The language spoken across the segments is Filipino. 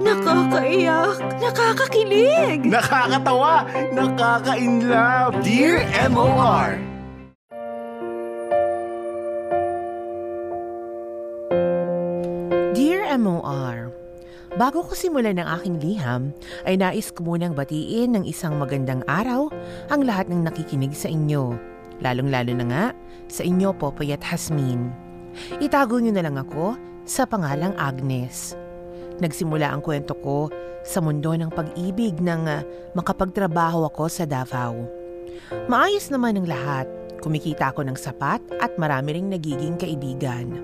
Nakakaiyak, nakakakilig, Nakakatawa, nakaka-inlove. Dear MOR. Dear MOR, bago ko simulan ng aking liham, ay nais ko munang batiin ng isang magandang araw ang lahat ng nakikinig sa inyo. Lalong-lalo na nga sa inyo, Popoy at Hasmin. Itago niyo na lang ako sa pangalang Agnes. Nagsimula ang kwento ko sa mundo ng pag-ibig nang makapagtrabaho ako sa Davao. Maayos naman ang lahat. Kumikita ako ng sapat at marami ring nagiging kaibigan.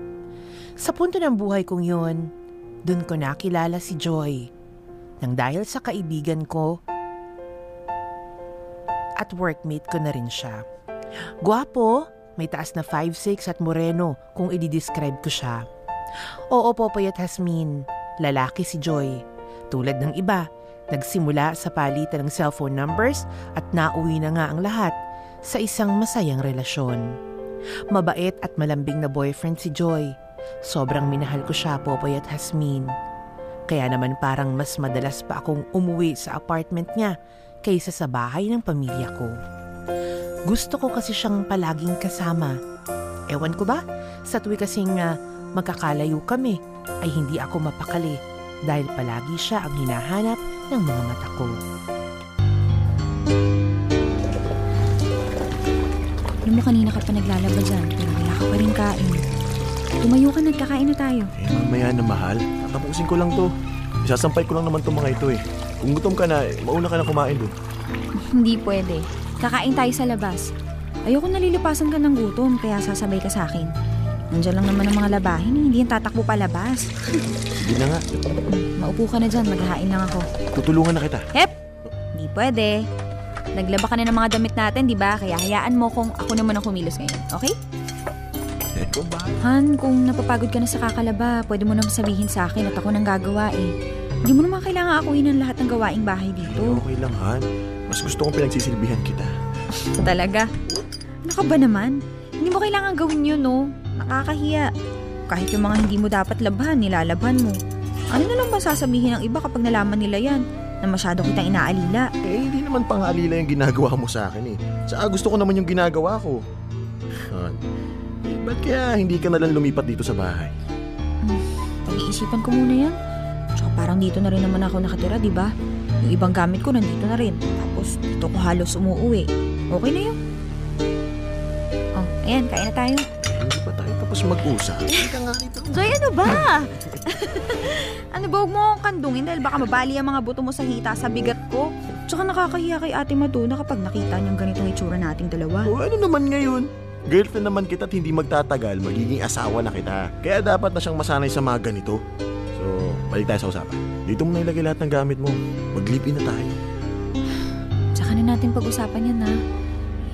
Sa punto ng buhay kong yun, dun ko nakilala si Joy. Nang dahil sa kaibigan ko at workmate ko na rin siya. Gwapo, may taas na 5'6" at moreno kung i-describe ko siya. Oo, Popoy at Hasmin, lalaki si Joy. Tulad ng iba, nagsimula sa palitan ng cellphone numbers at nauwi na nga ang lahat sa isang masayang relasyon. Mabait at malambing na boyfriend si Joy. Sobrang minahal ko siya, Popoy at Hasmin. Kaya naman parang mas madalas pa akong umuwi sa apartment niya kaysa sa bahay ng pamilya ko. Gusto ko kasi siyang palaging kasama. Ewan ko ba, sa tuwi kasing magkakalayo kami ay hindi ako mapakali dahil palagi siya ang hinahanap ng mga mata ko. Alam mo, kanina ka pa naglalaba dyan, pero wala ka pa rin kain. Tumayo ka, nagkakain na tayo. Mamaya na, mahal. Tatapusin ko lang to. Isasampay ko lang naman itong mga ito eh. Kung gutom ka na, mauna ka na kumain doon. Hindi pwede. Kakain tayo sa labas. Ayoko nalilipasan ka ng gutom, kaya sasabay ka sa akin. Nandiyan lang naman ang mga labahin, hindi yan tatakbo palabas. Sige na nga. Maupo ka na dyan, maghahain lang ako. Tutulungan na kita. Hep! Hindi pwede. Naglaba ka na ng mga damit natin, di ba? Kaya hayaan mo kung ako naman ang kumilos ngayon, okay? Han, kung napapagod ka na sa kakalaba, pwede mo naman sabihin sa akin at ako nang gagawa eh. Hindi mo naman kailangan akuin ang lahat ng gawaing bahay dito. Okay lang, Han. Mas gusto kong pinagsisilbihan kita. Talaga? Ano ka ba naman? Hindi mo kailangan gawin yun, no? Nakakahiya. Kahit yung mga hindi mo dapat labhan, nilalabhan mo. Ano na lang ba sasabihin ng iba kapag nalaman nila yan? Na masyado kitang inaalila. Hindi naman pang-alila yung ginagawa mo sa akin eh. Saka gusto ko naman yung ginagawa ko. Han, ba't kaya hindi ka nalang lumipat dito sa bahay? Pag-iisipan ko muna yan. Tsaka parang dito na rin naman ako nakatira, di ba? Yung ibang gamit ko nandito na rin. Tapos dito ko halos umuwi. Okay na yun. Oh, ayan, kain na tayo. Hindi pa tayo tapos mag-usap. Hindi ka nga dito. Joy, ano ba? Ano ba, huwag mo akong kandungin dahil baka mabali ang mga buto mo sa hita sa bigat ko. Tsaka nakakahiya kay Ate Madonna kapag nakita niyang ganitong itsura nating dalawa. Ano naman ngayon? Girlfriend naman kita at hindi magtatagal, magiging asawa na kita. Kaya dapat na siyang masanay sa mga ganito. So, balik tayo sa usapan. Dito mo na ilagay lahat ng gamit mo. Mag-live-in na tayo. Tsaka na natin pag-usapan yan, ha?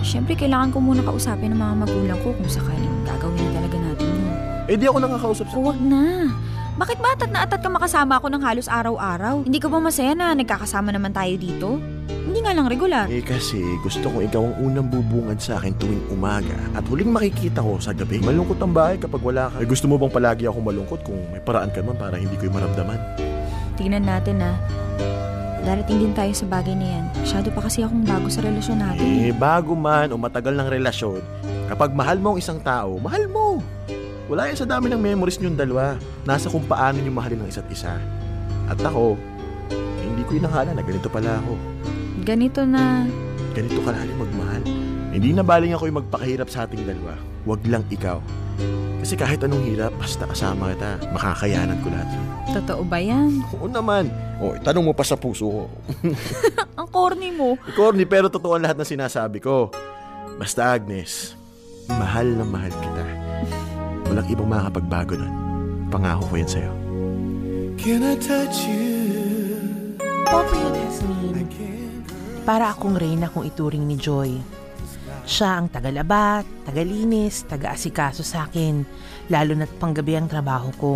Siyempre, kailangan ko muna kausapin ng mga magulang ko kung sakaling gagawin na talaga natin yun. Di ako nakakausap sa... Huwag na. Bakit ba atat na atat ka makasama ako ng halos araw-araw? Hindi ka ba masaya na nagkakasama naman tayo dito? Hindi nga lang regular. Kasi gusto kong ikaw ang unang bubungad sa akin tuwing umaga at huling makikita ko sa gabi. Malungkot ang bahay kapag wala ka. Gusto mo bang palagi ako malungkot kung may paraan ka naman para hindi ko'y maramdaman? Tingnan natin, ha. Darating din tayo sa bagay na yan. Masyado pa kasi akong bago sa relasyon natin. Bago man o matagal ng relasyon, kapag mahal mo ang isang tao, mahal mo. Wala yan sa dami ng memories niyong dalawa. Nasa kung paano niyo mahalin ng isa't isa. At ako, hindi ko inakala na ganito pala ako. Ganito na... Ganito kalalim magmahal. Hindi na baling ako yung magpakahirap sa ating dalawa. Huwag lang ikaw. Kasi kahit anong hirap, basta kasama kita, makakayanan ko lahat. Totoo ba yan? Oo naman. Tanong mo pa sa puso ko. Ang corny mo. Corny, pero totoo ang lahat ng sinasabi ko. Basta Agnes, mahal na mahal kita. Walang ibang makakapagbago nun. Pangako ko yan sa'yo. Can I touch you? Popoy at Hasmin, para akong reyna kung ituring ni Joy. Siya ang taga-labat, taga-linis, taga-asikaso sa akin, lalo na't panggabi ang trabaho ko.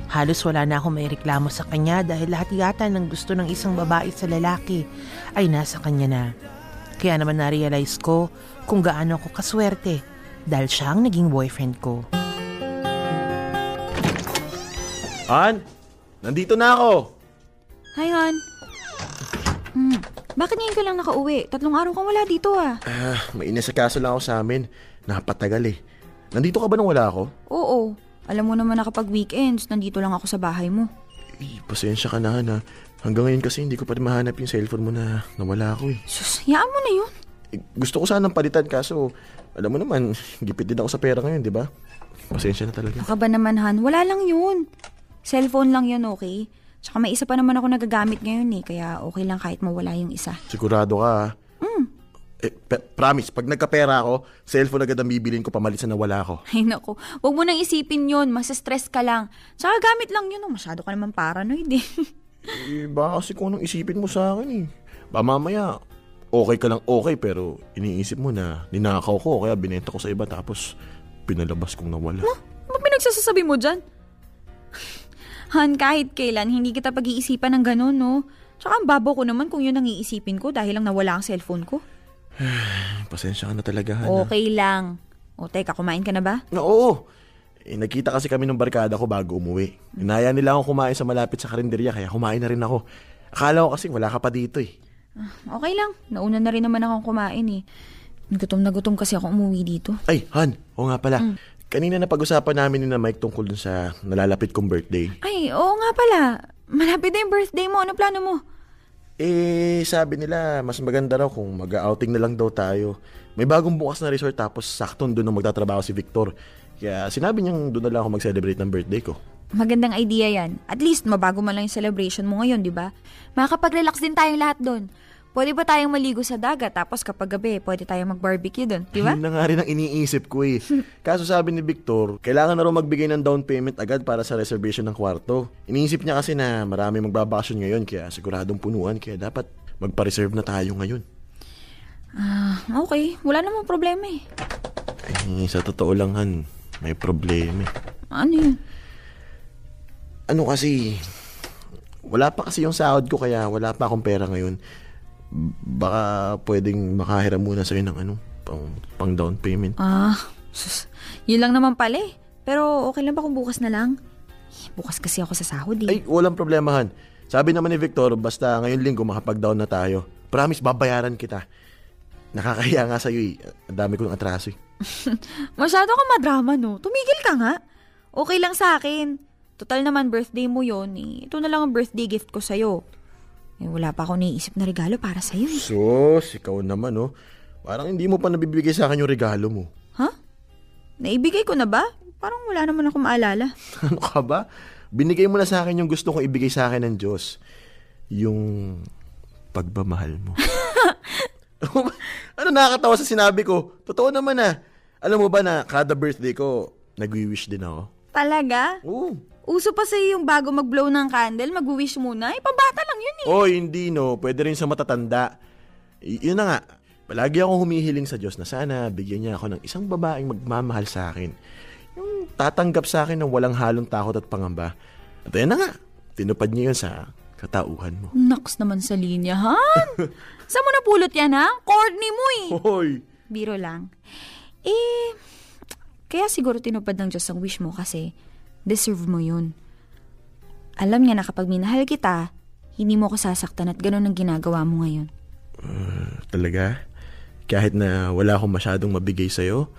Halos wala na akong maireklamo sa kanya dahil lahat yata ng gusto ng isang babae sa lalaki ay nasa kanya na. Kaya naman na-realize ko kung gaano ako kaswerte dahil siya ang naging boyfriend ko. Han, nandito na ako. Hi, hon. Bakit ngayon ka lang nakauwi? 3 araw kang wala dito May inasikaso lang ako sa amin. Napatagal eh. Nandito ka ba nung wala ako? Oo. Alam mo naman na kapag weekends, nandito lang ako sa bahay mo. Pasensya ka na, Han. Hanggang ngayon kasi hindi ko pa rin mahanap yung cellphone mo na nawala ako eh. Sus, hayaan mo na yun. Gusto ko sanang palitan kaso, alam mo naman, gipit din ako sa pera ngayon, di ba? Pasensya na talaga. Baka ba naman, Han? Wala lang yun. Cellphone lang yun, okay? Tsaka may isa pa naman ako nagagamit ngayon eh, kaya okay lang kahit mawala yung isa. Sigurado ka, ha? Promise, pag nagkapera ako, cellphone agad ang bibilin ko pamalit sa nawala ko. Ay naku, huwag mo nang isipin yun, mas-stress ka lang. Tsaka gamit lang yun, masyado ka naman paranoid eh. Baka kasi kung anong isipin mo sa akin eh. Ba mamaya, okay ka lang okay pero iniisip mo na ninakaw ko kaya binenta ko sa iba tapos pinalabas kong nawala. Ano pinagsasasabi mo dyan? Han, kahit kailan, hindi kita pag-iisipan ng ganun, no? Tsaka ang babo ko naman kung yun ang iisipin ko dahil lang nawala ang cellphone ko. Pasensya ka na talaga, Han. Okay lang. O teka, kumain ka na ba? Oo. Nagkita kasi kami ng barkada ko bago umuwi. Inaya nila akong kumain sa malapit sa karinderya kaya kumain na rin ako. Akala ko kasi wala ka pa dito eh. Okay lang. Nauna na rin naman akong kumain eh. Gutom na gutom kasi ako umuwi dito. Ay, Han. Oo nga pala. Kanina na pag-usapan namin ni na Mike tungkol dun sa nalalapit kong birthday. Ay, oo nga pala. Malapit na yung birthday mo. Ano plano mo? Sabi nila, mas maganda raw kung mag-outing na lang daw tayo. May bagong bukas na resort tapos saktong doon magtatrabaho si Victor. Kaya sinabi niyang doon na lang ako mag-celebrate ng birthday ko. Magandang idea yan. At least mabago man lang yung celebration mo ngayon, di ba? Makakapag-relax din tayong lahat doon. Pwede ba tayong maligo sa dagat tapos kapag gabi, pwede tayong mag-barbecue doon, di ba? Yun na nga rin ang iniisip ko eh. Kaso sabi ni Victor, kailangan na raw magbigay ng down payment agad para sa reservation ng kwarto. Iniisip niya kasi na marami magbabakasyon ngayon kaya siguradong punuan kaya dapat magpa-reserve na tayo ngayon. Okay. Wala namang problema eh. Sa totoo lang, Han, may problema eh. Ano yun? Ano kasi, wala pa kasi yung sahod ko kaya wala pa akong pera ngayon. Baka pwedeng makahiram muna sa'yo ng pang down payment. Yun lang naman pala eh. Pero okay lang ba kung bukas na lang? Bukas kasi ako sa sahod eh. Ay, walang problema, Han. Sabi naman ni Victor, basta ngayon linggo makapag-down na tayo. Promise, babayaran kita. Nakakahiya nga sa'yo eh. Ang dami ko ng atraso eh. Masyado ka madrama no. Tumigil ka nga. Okay lang sa akin. Total naman birthday mo yon eh. Ito na lang ang birthday gift ko sa'yo. Wala pa ako naiisip na regalo para sa'yo eh. Sus, ikaw naman oh. Parang hindi mo pa nabibigay sa akin yung regalo mo. Ha? Naibigay ko na ba? Parang wala naman ako maalala. Ano ka ba? Binigay mo na sa akin yung gusto kong ibigay sa akin ng Diyos. Yung pagmamahal mo. Ano nakakatawa sa sinabi ko? Totoo naman ah. Alam mo ba na kada birthday ko, nag-wish din ako? Talaga? Oo. Uso pa sa'yo yung bago mag-blow ng candle, mag-wish muna. Pambata lang yun eh. Oh, hindi no. Pwede rin sa matatanda. Yun na nga. Palagi akong humihiling sa Diyos na sana bigyan niya ako ng isang babaeng magmamahal sa akin. Yung tatanggap sa akin ng walang halong takot at pangamba. At ayun na nga. Tinupad niya yun sa katauhan mo. Naks naman sa linya, ha? Saan mo napulot yan, ha? Corny mo eh. Hoy! Biro lang. Kaya siguro tinupad ng Diyos ang wish mo kasi deserve mo yun. Alam niya na kapag minahal kita, hindi mo ko sasaktan at ganun ang ginagawa mo ngayon. Talaga? Kahit na wala akong masyadong mabigay sa'yo?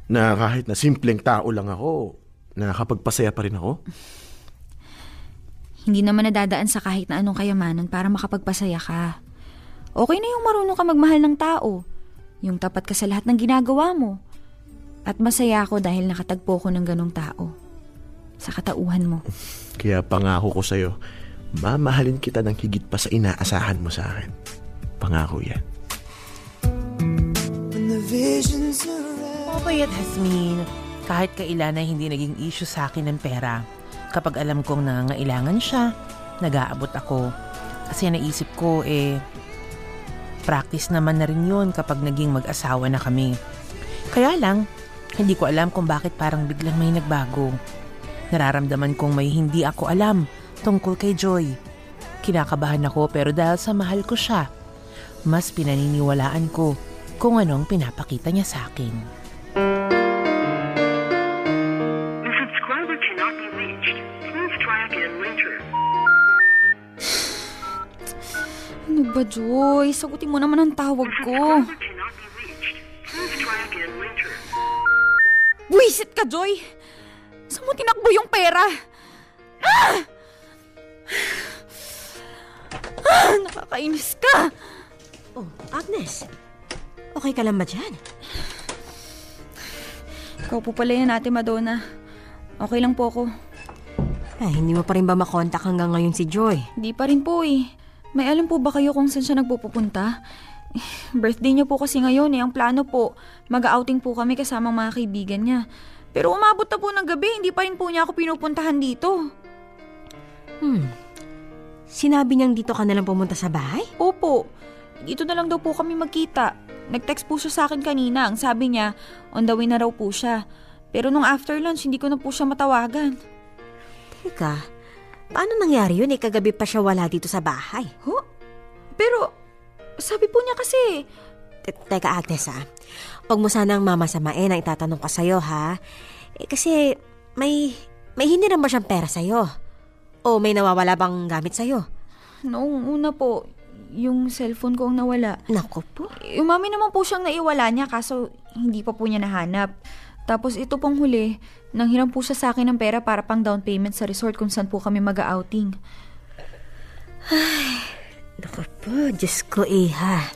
Na kahit na simpleng tao lang ako, nakakapagpasaya pa rin ako? Hindi naman nadadaan sa kahit na anong kayamanan para makapagpasaya ka. Okay na yung marunong ka magmahal ng tao. Yung tapat ka sa lahat ng ginagawa mo. At masaya ako dahil nakatagpo ko ng ganong tao. Sa katauhan mo. Kaya pangako ko sa'yo, mamahalin kita ng higit pa sa inaasahan mo sa akin. Pangako yan. Papayat, Hasmin, kahit kailan ay hindi naging issue sa akin ng pera. Kapag alam kong nangangailangan siya, nag-aabot ako. Kasi naisip ko practice naman na rin yun kapag naging mag-asawa na kami. Kaya lang, hindi ko alam kung bakit parang biglang may nagbago. Nararamdaman kong may hindi ako alam tungkol kay Joy. Kinakabahan ako pero dahil sa mahal ko siya, mas pinaniniwalaan ko kung anong pinapakita niya sa akin. The subscriber cannot be reached. Please try again later. Ano ba, Joy? Sagutin mo naman ang tawag ko. Buisit ka, Joy! Saan mo tinakbo yung pera? Nakakainis ka! Oh, Agnes. Okay ka lang ba dyan? Ikaw po pala yan, Ate Madonna. Okay lang po ako. Ay, hindi mo pa rin ba makontak hanggang ngayon si Joy? Di pa rin po eh. May alam po ba kayo kung saan siya nagpupunta? Birthday niya po kasi ngayon eh. Ang plano po, mag-outing po kami kasama mga kaibigan niya. Pero umabot na po ng gabi, hindi pa rin po niya ako pinupuntahan dito. Sinabi niyang dito ka nalang pumunta sa bahay? Opo, dito na lang daw po kami magkita. Nag-text po siya sa akin kanina. Ang sabi niya, on the way na raw po siya. Pero nung after lunch, hindi ko na po siya matawagan. Teka, paano nangyari yun? Kagabi pa siya wala dito sa bahay. Huh? Pero, sabi po niya kasi... Teka, Agnes huwag mo sanang mamasamain ang itatanong ko sa'yo, ha? Kasi may hiniram ba siyang pera sa'yo? O may nawawala bang gamit sa'yo? Noong una po, yung cellphone ko ang nawala. Naku po. Umami naman po siyang naiwala niya kaso hindi pa po niya nahanap. Tapos ito pong huli, nanghiram po siya sa akin ng pera para pang down payment sa resort kung saan po kami mag-outing. Ay, naku po, Diyos ko Iha.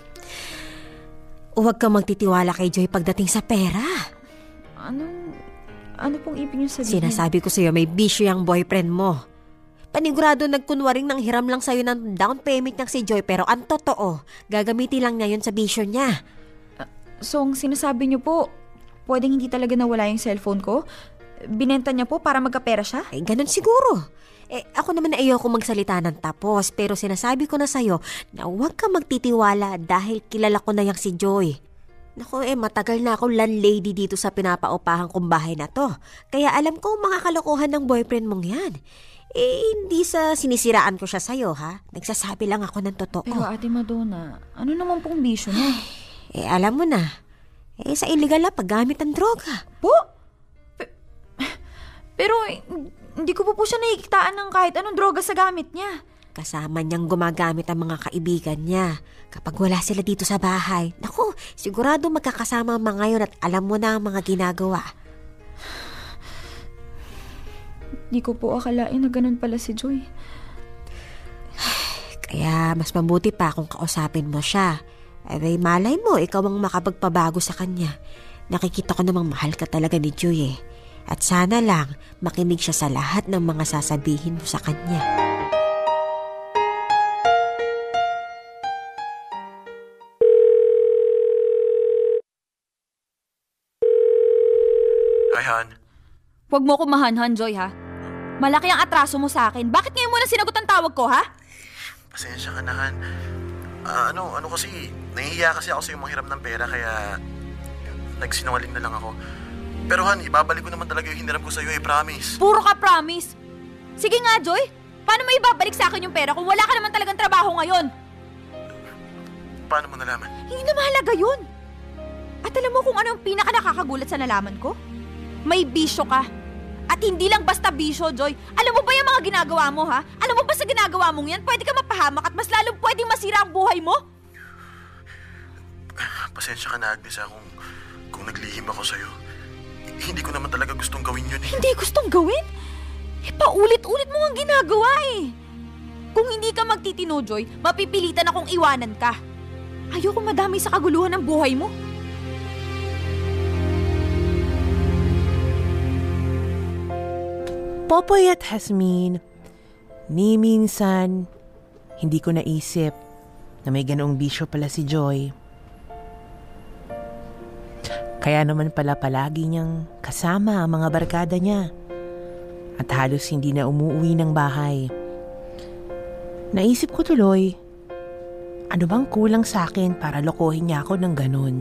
Huwag kang magtitiwala kay Joy pagdating sa pera. Ano pong ibig niyo sabihin? Sinasabi ko sa'yo, may bisyo yung boyfriend mo. Panigurado nagkunwaring nang hiram lang sa'yo ng down payment ng si Joy, pero ang totoo, gagamitin lang niya yun sa bisyo niya. So, ang sinasabi niyo po, pwedeng hindi talaga nawala yung cellphone ko? Binenta niya po para magkapera siya? Ay, ganun siguro. Ako naman ayoko magsalita ng tapos, pero sinasabi ko na sa'yo na huwag ka magtitiwala dahil kilala ko na yang si Joy. Naku, matagal na akong landlady dito sa pinapaupahang kong bahay na to. Kaya alam ko mga kalokohan ng boyfriend mong yan. Hindi sa sinisiraan ko siya sa'yo, ha? Nagsasabi lang ako ng totoo. Pero Ate Madonna, ano naman pong bisyo niya? Alam mo na. Sa illegal na paggamit ng droga. Po? Pero hindi ko po siya nakikitaan ng kahit anong droga sa gamit niya. Kasama niyang gumagamit ang mga kaibigan niya. Kapag wala sila dito sa bahay, naku, sigurado magkakasama ang mga yun at alam mo na ang mga ginagawa. Hindi ko po akalain na ganun pala si Joy. Kaya mas mabuti pa kung kausapin mo siya. May malay mo, ikaw ang makapagpabago sa kanya. Nakikita ko namang mahal ka talaga ni Joy eh. At sana lang makinig siya sa lahat ng mga sasabihin mo sa kanya. Hi, Han. Huwag mo ko mahanhan, Joy, ha? Malaki ang atraso mo sa akin. Bakit ngayon mo na sinagot ang tawag ko, ha? Pasensya ka na, Han. Ano kasi, nahihiya kasi ako sa'yo manghiram ng pera kaya nagsinungaling na lang ako. Pero Han, ibabalik ko naman talaga yung hiniram ko sa'yo, promise. Puro ka promise. Sige nga, Joy. Paano mo ibabalik sa akin yung pera kung wala ka naman talagang trabaho ngayon? Paano mo nalaman? Hindi na mahalaga yun. At alam mo kung ano yung pinaka nakakagulat sa nalaman ko? May bisyo ka. At hindi lang basta bisyo, Joy. Alam mo ba yung mga ginagawa mo, ha? Alam mo ba sa ginagawa mong yan, pwede ka mapahamak at mas lalong pwedeng masira ang buhay mo? Pasensya ka na, Agnes, kung naglihim ako sa'yo. Hindi ko naman talaga gustong gawin yun eh. Hindi gustong gawin? Paulit-ulit mo ang ginagawa eh. Kung hindi ka magtitino, Joy, mapipilitan akong iwanan ka. Ayoko madami sa kaguluhan ng buhay mo. Popoy at Hasmin, ni minsan, hindi ko naisip na may ganoong bisyo pala si Joy. Kaya naman pala palagi niyang kasama ang mga barkada niya at halos hindi na umuwi ng bahay. Naisip ko tuloy, ano bang kulang sa akin para lokohin niya ako ng ganun?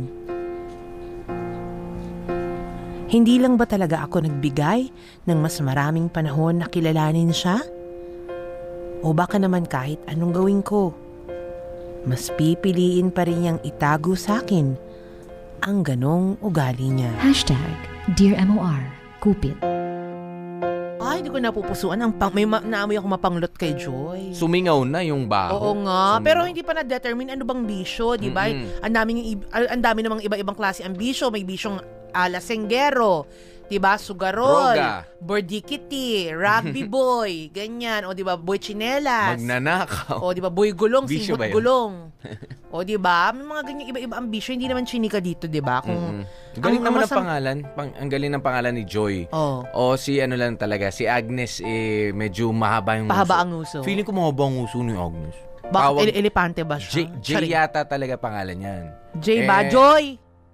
Hindi lang ba talaga ako nagbigay ng mas maraming panahon na kilalanin siya? O baka naman kahit anong gawin ko, mas pipiliin pa rin niyang itago sa akin ang ganong ugali niya. #DearMOR Kupit. Ay, hindi ko napupusuan. Naamoy ako mapanglot kay Joy. Sumingaw na yung baho. Oo nga, Sumingaw. pero hindi pa na-determine ano bang bisyo, di ba? Ang dami namang iba-ibang klase ang bisyo. May bisyong lasenggero, di ba? Sugarol, Droga. bordikiti, rugby boy, ganyan. O di ba? Boy chinelas. Magnanakaw. O di ba? Boy gulong, Bisyo ba singbot yun? gulong. O di ba? May mga ganyan iba-iba ang bisyo. Hindi naman chinika dito, di ba? Kung Galing ang naman ang masam- pangalan. Ang galing ng pangalan ni Joy. Oh, O si ano lang talaga, si Agnes medyo mahaba yung pahaba nguso. ang uso. Feeling ko mahaba ang nguso ni Agnes. Bakit elepante ba siya? J yata talaga pangalan yan. J ba? Eh, Joy!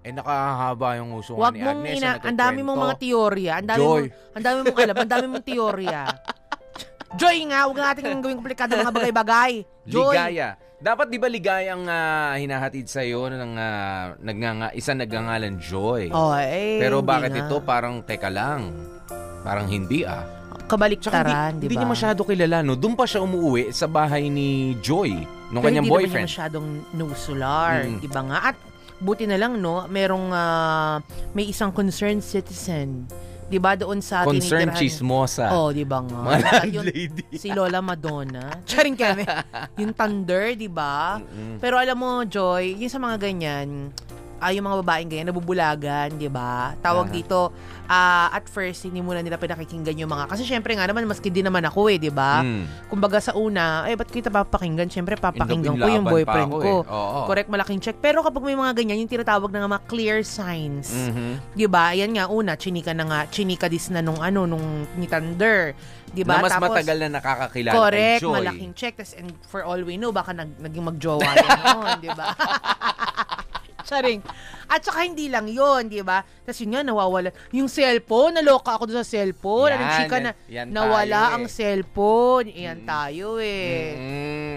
nakahaba yung nguso nga Wag ni mong Agnes. ang dami mong mga teorya. Ang dami Joy. ang dami mong alam. Ang dami mong teorya. Joy nga, huwag natin gawing komplikado mga bagay-bagay. Joy! Ligaya. Dapat di ba ligaya ang hinahatid sa'yo ng isang nagngangalan Joy? Oh, Pero hindi bakit nga. ito parang teka lang? Parang hindi Kabaliktaran, di hindi ba? niya masyado kilala, no? Doon pa siya umuwi sa bahay ni Joy, nung Pero kanyang hindi naman boyfriend. niya masyadong nusular, di ba nga? At buti na lang, no, merong may isang concerned citizen, di ba, doon sa Concerned tinitirahan- chismosa. Oh, di ba nga? Mga At yun, landlady. si Lola Madonna. Charing kami. Yung thunder, di ba? Pero alam mo, Joy, yung sa mga ganyan, yung mga babaeng ganyan, nabubulagan, di ba? Tawag dito, at first, hindi muna nila pinakikinggan yung mga, kasi syempre nga naman, maski din naman ako di ba? Kumbaga sa una, ba't kita papakinggan? Syempre, papakinggan ko yung Inlaban boyfriend pa ako ko. Oo. Correct, malaking check. Pero kapag may mga ganyan, yung tinatawag na nga mga clear signs. Di ba? Ayan nga, una, chinika dis na nung ni Thunder. Di ba? Na mas Tapos, matagal na nakakakilala correct, kay Joy. malaking check. And for all we know, baka naging magjowa yan noon, di ba? Charing. At saka hindi lang yon, di ba? Tapos yun nga, nawawala. Yung cellphone, naloka ako doon sa cellphone. Yan, Nagchika na, yan nawala tayo ang cellphone. Iyan tayo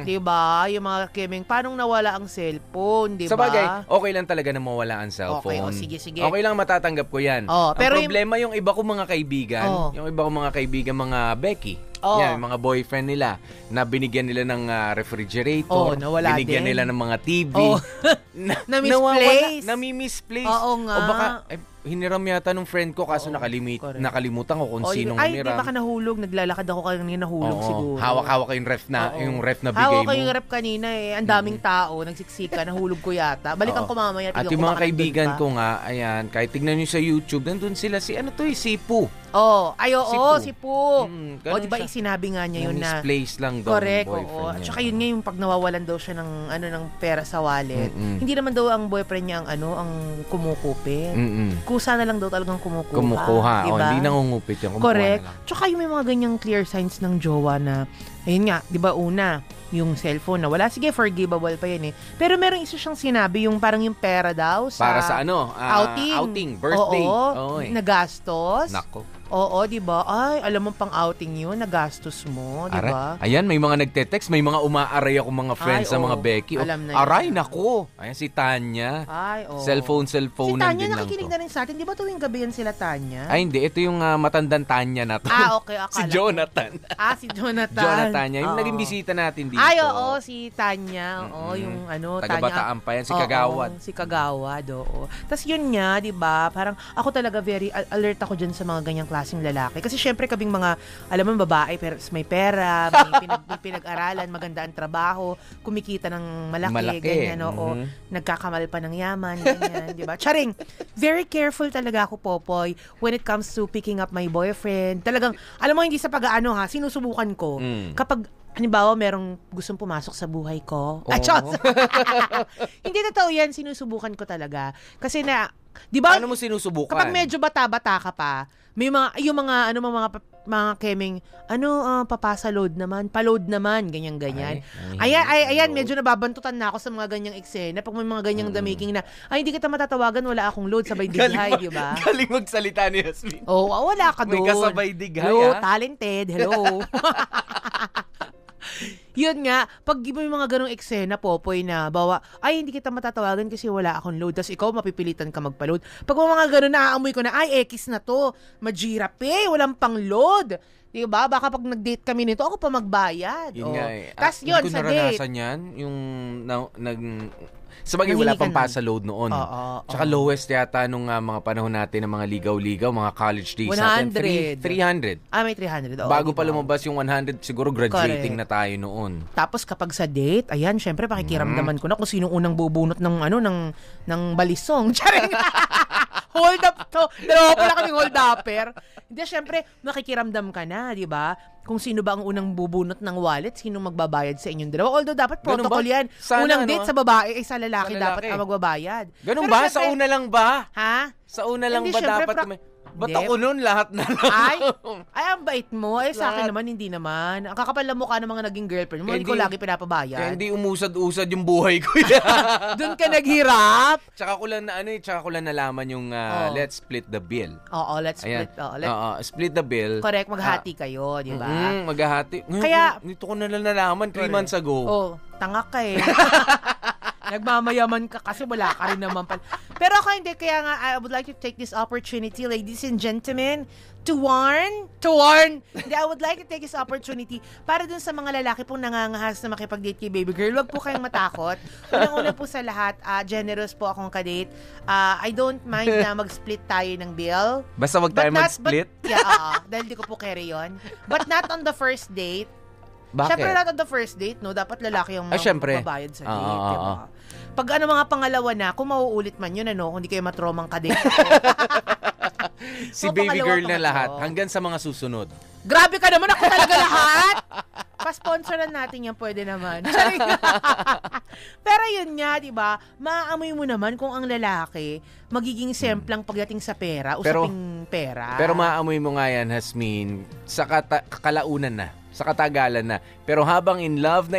Di ba? Yung mga kemeng, paano nawala ang cellphone, di ba? Sa bagay, okay lang talaga na mawala ang cellphone. Okay, sige. Okay lang, matatanggap ko yan. Oh, pero ang problema, yung iba kong mga kaibigan, mga Becky, Oh. yan, yung mga boyfriend nila, na binigyan nila ng refrigerator, Oh, nawala binigyan din. nila ng mga TV, Oh. Na-misplace. Nami-misplace. Oo nga. O baka, hiniram yata nung friend ko, kaso correct. nakalimutan ko kung sinong Ay, humiram. di baka nahulog. Naglalakad ako kanina, nahulog Oo. siguro. Hawak-hawak yung ref na, Oo. yung ref na bigay Hawak mo. ko yung rep kanina Ang daming tao, nagsiksika, nahulog ko yata. Balikan Oo. ko mamaya. At tignan yung ko mga baka nandun kaibigan pa. ko nga, ayan, kahit tignan nyo sa YouTube, nandun sila si Sipu. Oo. Ay, oo, Si si Poo. ganun O, di ba siya. sinabi nga niya yun na... misplace lang daw Correct, ng boyfriend oo. niya. Tsaka yun nga yung pag nawawalan daw siya ng pera sa wallet. Hindi naman daw ang boyfriend niya ang kumukupit. Kusa na lang daw talagang kumukuha. Kumukuha. Diba? O, hindi nangungupit yung kumukuha Correct. na lang. Tsaka yung may mga ganyang clear signs ng jowa na, ayun nga, di ba una, yung cellphone na wala. Sige, forgivable pa yan Pero merong isa siyang sinabi, yung parang yung pera daw sa... Para sa outing. birthday. Oo. Nagastos. Nako. Oo, di ba? Ay, alam mo pang outing yun, nagastos mo, di ba? Ayan, may mga nagte-text, may mga umaaray ako mga friends sa oo. mga Becky. Alam na yan. Aray, nako. Ayan, si Tanya. Ay, oo. Cellphone Si din Tanya lang nakikinig to. na rin sa atin. Di ba tuwing gabi yan sila, Tanya? Ay, hindi. Ito yung matandang Tanya na to. Okay, akala Si ko. Jonathan. Si Jonathan. Jonathan, yung Oo. naging bisita natin dito. Ay, oo, si Tanya. Oo, yung Taga-Bataan pa yan, si Oo, Kagawad. si Kagawad, oo. Tapos yun nga, di ba, parang ako talaga very alert ako dyan sa mga ganyang klaseng lalaki. Kasi syempre kaming mga, alam mo, babae, pero may pera, may pinag-aralan, maganda ang trabaho, kumikita ng malaki. Ganyan, oo. Nagkakamal pa ng yaman, ganyan, di ba? Charing, very careful talaga ako, Popoy, when it comes to picking up my boyfriend. Talagang, alam mo, hindi sa pag-aano sinusubukan ko. Kapag halimbawa, merong gustong pumasok sa buhay ko. Hindi totoo yan, sinusubukan ko talaga. Kasi di ba? Paano mo sinusubukan? Kapag medyo bata-bata ka pa, may mga keming, papasa load naman, pa-load naman, ganyan-ganyan. Ayan, medyo nababantutan na ako sa mga ganyang eksena. Pag may mga ganyang damaking na, hindi kita matatawagan, wala akong load, sabay dighay, di ba? Galing magsalita ni Yasmin. Wala ka doon. May kasabay dighay, Hello, talented. Hello. Yun nga, pag may mga ganong eksena, Popoy, na bawa, ay, hindi kita matatawagan kasi wala akong load. Tapos ikaw, mapipilitan ka magpa-load. Pag mga ganon, naaamoy ko na, ay, X na to. Majirap walang pang load. Diba? Baka pag nag-date kami nito, ako pa magbayad. Yun nga eh. Tapos yun, sa date. Naranasan yan, yung sabagay wala pang pasa load noon. Tsaka lowest yata nung mga panahon natin ng mga ligaw-ligaw, mga college days 100. 300. May 300. Bago pa lumabas yung 100, siguro graduating na tayo noon. Tapos kapag sa date, ayan, syempre pakikiramdaman ko na kung sino unang bubunot ng ng balisong. Charing. Hold up to. Dalawa pala kaming hold upper. Hindi, syempre, makikiramdam ka na, di ba? Kung sino ba ang unang bubunot ng wallet, sino magbabayad sa inyong dalawa. Although dapat protocol yan. Sana, unang date sa babae, sa lalaki dapat ang magbabayad. Ganun ba? Syempre, sa una lang ba? Ha? Sa una lang hindi, ba syempre, dapat ba't ako nun lahat na lang? Ay, ang bait mo. Sa akin naman, hindi naman. Ang kakapal na mukha ng mga naging girlfriend mo, hindi ko lagi pinapabayad. Kaya hindi umusad-usad yung buhay ko. Doon ka naghirap. Tsaka ko lang nalaman yung let's split the bill. Oo, let's split. Split the bill. Correct, maghati kayo, di ba? Maghati. Kaya, nito ko na nalaman 3 months ago. Tanga ka Nagmamayaman ka kasi wala ka rin naman pala. Pero ako hindi, kaya nga I would like to take this opportunity, ladies and gentlemen, to warn. Hindi, I would like to take this opportunity para dun sa mga lalaki pong nangangahas na makipag-date kay baby girl. Wag po kayong matakot. Unang-una po sa lahat, generous po akong kadate. I don't mind na mag-split tayo ng bill. Basta wag tayo mag-split? Dahil di ko po carry yun. But not on the first date. Bakit? Siyempre, not on the first date, no? Dapat lalaki yung magbabayad sa date, diba? Pag mga pangalawa na, kung mauulit man yun, kung hindi kayo matromang kadate. Si baby girl na lahat, hanggang sa mga susunod. Grabe ka naman, ako talaga lahat! Pa-sponsoran natin yan, pwede naman. Pero yun nga, diba? Maaamoy mo naman kung ang lalaki magiging semplang pagdating sa pera, usaping pera. Pero maaamoy mo nga yan, Hasmin, sa kalaunan na. Sa katagalan na. Pero habang in love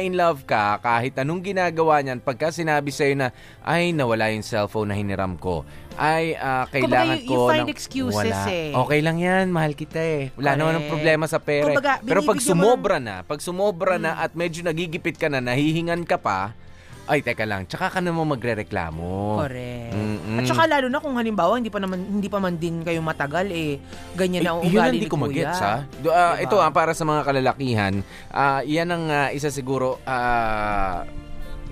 ka, kahit anong ginagawa niyan, pagka sinabi sa'yo na, ay, nawala yung cellphone na hiniram ko. Ay, kailangan ko. You find excuses wala. Okay lang yan, mahal kita Wala naman ang problema sa pera. Kumbaga, pero pag sumobra na at medyo nagigipit ka na, nahihingan ka pa, ay, teka lang, tsaka ka naman magrereklamo. Correct. At tsaka lalo na kung halimbawa hindi pa man din kayo matagal ganyan na ang ugali ni Kuya. Yun hindi ko mag-gets diba? Ito para sa mga kalalakihan, yan ang isa siguro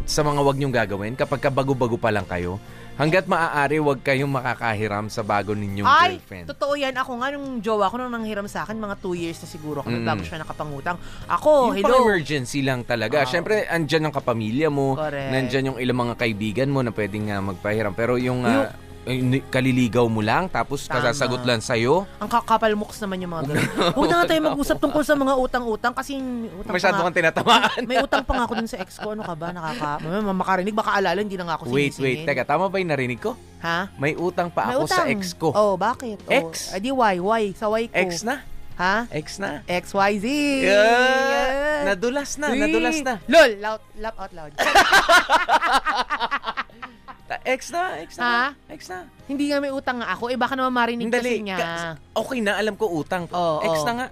sa mga wag niyong gagawin kapag bago-bago pa lang kayo. Hanggat maaari, wag kayong makakahiram sa bago ninyong girlfriend. Ay, totoo yan. Ako nga, nung jowa ko nang nanghiram sa akin, mga 2 years na siguro kami bago siya nakapangutang. Ako, yung pang-emergency lang talaga. Siyempre, andyan ang kapamilya mo. Correct. Nandyan yung ilang mga kaibigan mo na pwedeng magpahiram. Pero yung kaliligaw mo lang, tapos kasasagot lang sa'yo. Ang kakapalmuks naman yung mga gano'n. Huwag na tayo mag-usap tungkol sa mga utang-utang kasi masyado kang tinatamaan. May utang pa nga ako dun sa ex ko. Ano ka ba? Makarinig, baka alala, hindi na nga ako sinisingin. Wait. Teka, tama ba yung narinig ko? Ha? May utang pa ako sa ex ko. Bakit? Ex? Adi Y. Sa Y ko. Ex na? Ha? Ex na? XYZ. Yeah. Nadulas na. Lol, laugh out loud. Ex na. Hindi nga may utang nga ako. Baka naman marinig kasi niya. Okay na, alam ko utang. Ex na nga.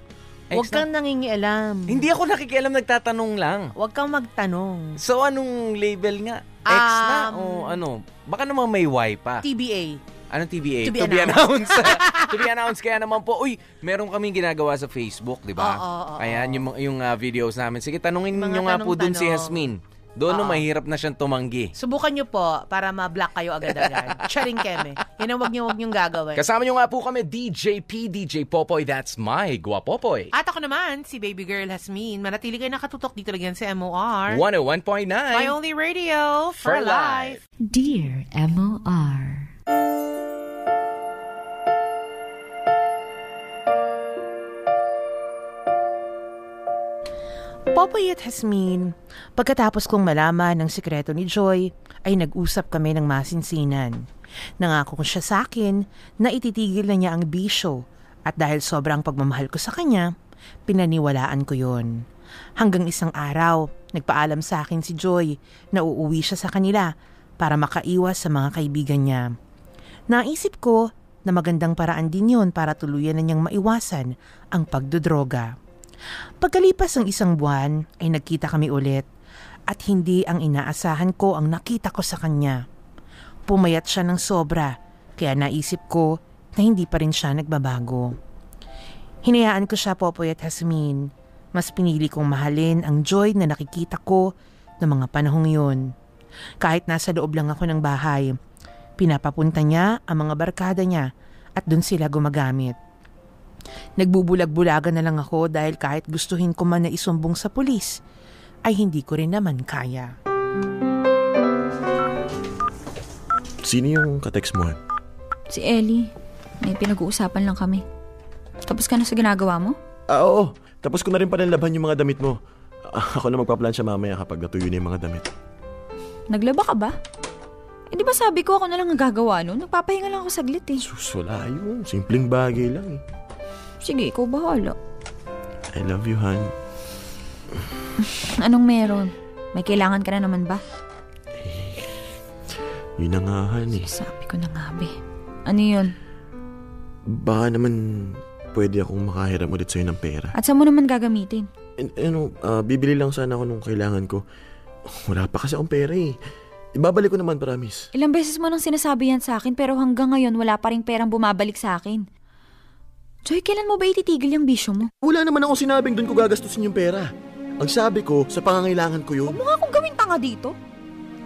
Huwag kang nangingialam. Hindi ako nakikialam, nagtatanong lang. Huwag kang magtanong. So, anong label nga? Ex na o ano? Baka naman may Y pa. TBA. Anong TBA? To be announced. To be announced. Kaya naman po, meron kaming ginagawa sa Facebook, di ba? Ayan, yung videos namin. Sige, tanungin niyo nga po dun si Hasmin. Doon mahirap na siyang tumanggi. Subukan niyo po para ma-block kayo agad-agad. Charing keme. Yan ang wag niyong gagawin. Kasama niyo nga po kami, DJ P, DJ Popoy, that's my Guapopoy. At ako naman, si Baby Girl Hasmin. Manatili kayo nakatutok dito lang sa MOR 101.9. My only radio for life. Dear MOR. Popoy at Hasmin, pagkatapos kong malaman ng sikreto ni Joy, ay nag-usap kami ng masinsinan. Nangako siya sa akin na ititigil na niya ang bisyo at dahil sobrang pagmamahal ko sa kanya, pinaniwalaan ko yon. Hanggang isang araw, nagpaalam sa akin si Joy na uuwi siya sa kanila para makaiwas sa mga kaibigan niya. Naisip ko na magandang paraan din yon para tuluyan na niyang maiwasan ang pagdodroga. Pagkalipas ng 1 buwan ay nagkita kami ulit at hindi ang inaasahan ko ang nakita ko sa kanya. Pumayat siya ng sobra kaya naisip ko na hindi pa rin siya nagbabago. Hinayaan ko siya, Popoy at Hasmin. Mas pinili kong mahalin ang Joy na nakikita ko ng mga panahong yun. Kahit nasa loob lang ako ng bahay, pinapapunta niya ang mga barkada niya at dun sila gumagamit. Nagbubulag-bulagan na lang ako dahil kahit gustuhin ko man na isumbong sa pulis, ay hindi ko rin naman kaya. Sino yung katext mo? Si Ellie. May pinag-uusapan lang kami. Tapos ka na sa ginagawa mo? Oo. Tapos ko na rin panalabhan yung mga damit mo. Ako na magpaplansya mamaya kapag natuyo na yung mga damit. Naglaba ka ba? Di ba sabi ko ako na lang ang gagawa nun? Nagpapahinga lang ako saglit eh. Sus, wala yun. Simpleng bagay lang eh. Sige, ikaw bahala. I love you, hon. Anong meron? May kailangan ka na naman ba? Yun na nga, hon eh. Sabi ko na nga, be. Ano yun? Baka naman pwede akong makahiram ulit sa'yo ng pera. At saan mo naman gagamitin? Bibili lang sana ako nung kailangan ko. Wala pa kasi akong pera eh. Ibabalik ko naman, promise. Ilang beses mo nang sinasabi yan sa akin pero hanggang ngayon wala pa rin perang bumabalik sa akin. Joy, kailan mo ba ititigil yung bisyo mo? Wala naman ako sinabing doon ko gagastusin yung pera. Ang sabi ko, sa pangangailangan ko yun. Huwag mo nga akong gawing tanga dito.